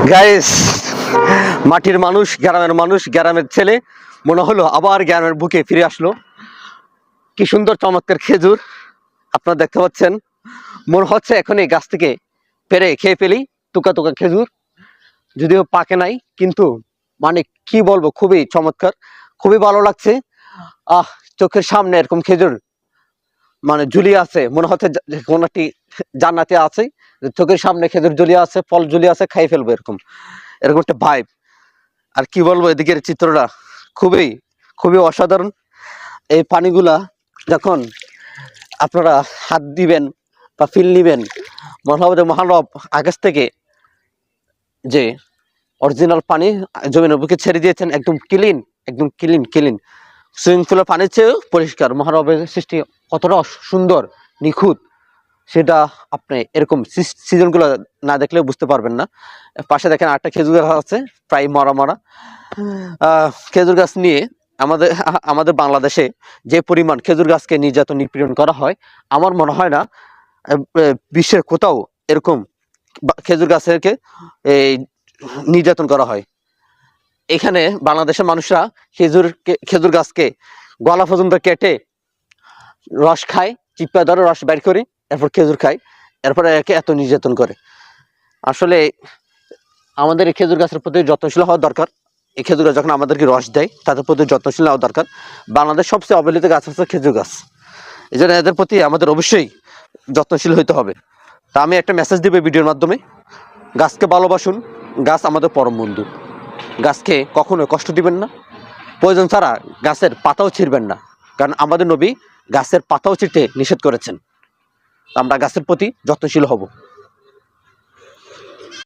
Guys, মাটির মানুষ, গ্রামের ছেলে মনে হলো আবার গ্রামের বুকে ফিরে আসলো। কি সুন্দর চমৎকার খেজুর আপনারা দেখতে পাচ্ছেন। মনে হচ্ছে এখনই গাছ থেকে পেরে খেয়ে ফেলি টুকা টুকা খেজুর, যদিও পাকে নাই, কিন্তু মানে কি বলবো, খুবই চমৎকার, খুবই ভালো লাগছে। চোখের সামনে এরকম খেজুর মানে ঝুলিয়ে আছে, মনে হচ্ছে কোন একটি জান্নাতে আছে, চোখের সামনে খেজুর ঝুলিয়ে আছে, ফল ঝুলিয়ে আছে, খাই ফেলবো, এরকম এরকম একটা ভাইব। আর কি বলবো, এদিকের চিত্রটা খুবই খুবই অসাধারণ। এই পানিগুলা যখন আপনারা হাত দিবেন বা ফিল নিবেন, মনে হবে যে মহানব আকাশ থেকে যে অরিজিনাল পানি জমিনের বুকে ছেড়ে দিয়েছেন, একদম ক্লিন, একদম ক্লিন ক্লিন। সুইমিং পুলের পানির চেয়েও পরিষ্কার। মহানবের সৃষ্টি কতটা সুন্দর, নিখুঁত, সেটা আপনি এরকম সিজনগুলো না দেখলে বুঝতে পারবেন না। পাশে দেখেন আরেকটা খেজুর গাছ আছে, প্রায় মরা মরা। খেজুর গাছ নিয়ে আমাদের আমাদের বাংলাদেশে যে পরিমাণ খেজুর গাছকে নির্যাতন নিপীড়ন করা হয়, আমার মনে হয় না বিশ্বের কোথাও এরকম খেজুর গাছকে এই নির্যাতন করা হয়। এখানে বাংলাদেশের মানুষরা খেজুর গাছকে গলা পর্যন্ত কেটে রস খায়, চিপা ধরে রস বের করে এরপর খেজুর খায়, এরপরে একে এত নির্যাতন করে। আসলে আমাদের এই খেজুর গাছের প্রতি যত্নশীল হওয়া দরকার। এই খেজুর গাছ যখন আমাদেরকে রস দেয়, তাদের প্রতি যত্নশীল হওয়া দরকার। বাংলাদেশ সবচেয়ে অবহেলিত গাছ হচ্ছে খেজুর গাছ, এই জন্য এদের প্রতি আমাদের অবশ্যই যত্নশীল হইতে হবে। তা আমি একটা মেসেজ দিব ভিডিওর মাধ্যমে, গাছকে ভালোবাসুন, গাছ আমাদের পরম বন্ধু। গাছকে কখনো কষ্ট দিবেন না, প্রয়োজন ছাড়া গাছের পাতাও ছিঁড়বেন না, কারণ আমাদের নবী গাছের পাতাও ছিঁড়তে নিষেধ করেছেন। আমরা গাছের প্রতি যত্নশীল হব।